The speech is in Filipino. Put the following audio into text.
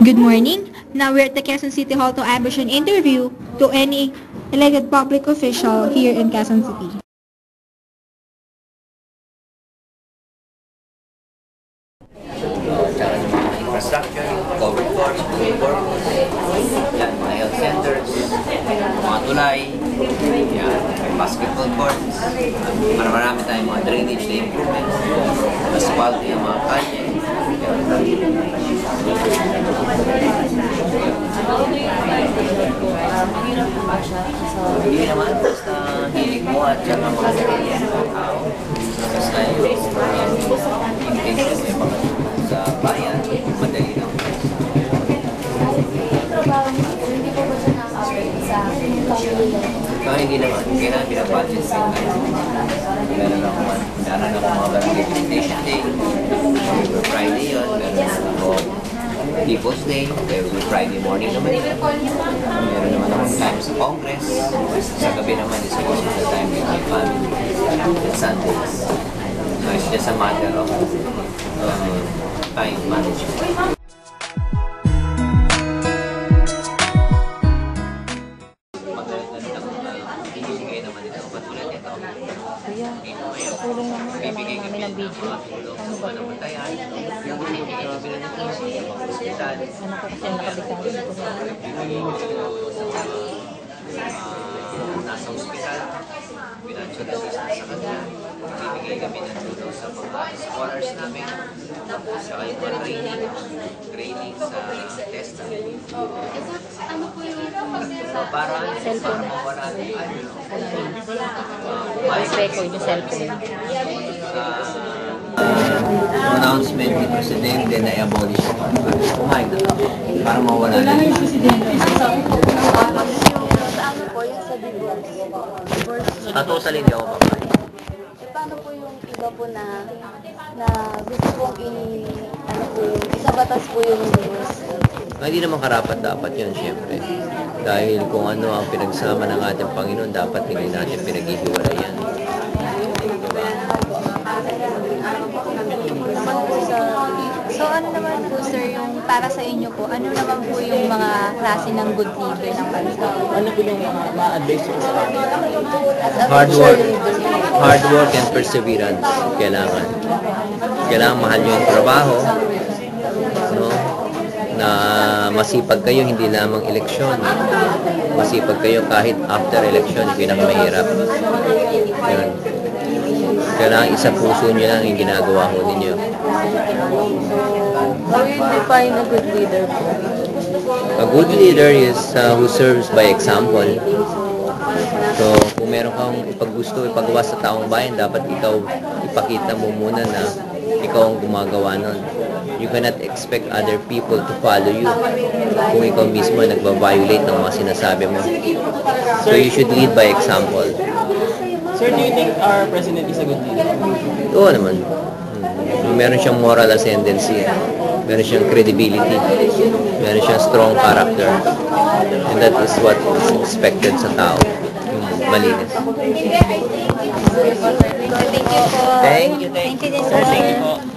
Good morning. Now we're at the Quezon City Hall to ambush an interview to any elected public official here in Quezon City. Tsaka ng mga infrastructure, covered courts, purpose, yan, mga health centers, mga tulay, yan, may basketball courts, marami tayong mga drainage na improvements, asphalt yung mga kalye. Hindi naman, basta hilig mo at saka mga sarili ng tao. Basta yung intention may mga sa bayan, madali lang. Hindi po ba siya naka-affect sa pamilya? Hindi naman. Kailangan pinapatches yung meron ako mga barangay visitation day. Every Friday yun. Meron ako People's Day. Every Friday morning naman yun. Meron naman akong time sa Congress. Sa gabi naman is most of the time with my family. And Sundays. So it's just a matter of time management. Tulong naman, kailangan namin ng video. Ano ba ito? Ano ko kasi nakabitali ito sa nasa ospital, financial assistance sa kanila, bibigay kami ng tulong sa mga scholars namin, saka yung mga training sa test namin. ano po yung Para mawala record yung cellphone? Announcement ni Presidente na i-abolish ito. Kumain na. Para mawala na yun. Ano po yung sa divorce? Totally hindi ako papayag. Paano po yung iba po na gusto pong ano po yung isa batas po yung divorce? Hindi naman karapat dapat yun, siyempre. Dahil kung ano ang pinagsama ng ating Panginoon, dapat hindi natin pinaghihiwalayan. Diba? So ano naman po sir, yung para sa inyo po, ano naman po yung mga klase ng good leader ng bansa? Ano po yung ma-advise ko sa akin? Hard work and perseverance. Kailangan mahal nyo yung trabaho. No? Na masipag kayo, hindi lamang eleksyon. Masipag kayo kahit after election, pinakamahirap. Yun. Kailangan isa puso nyo lang yung ginagawa ho ninyo. How do you define a good leader po? A good leader is who serves by example. So, kung meron kang ipaggusto, ipagawa sa taong bayan, dapat ikaw ipakita mo muna na ikaw ang gumagawa nun. You cannot expect other people to follow you kung ikaw mismo nagbabiolate ng mga sinasabi mo. So, you should lead by example. Sir, do you think our president is a good leader? Oo naman. Meron siyang moral ascendancy. Meron siyang credibility. Meron siyang strong character. And that is what is expected sa tao. Yung malinis. Thank you po. Thank you. Thank you din Sir, sir. thank you po.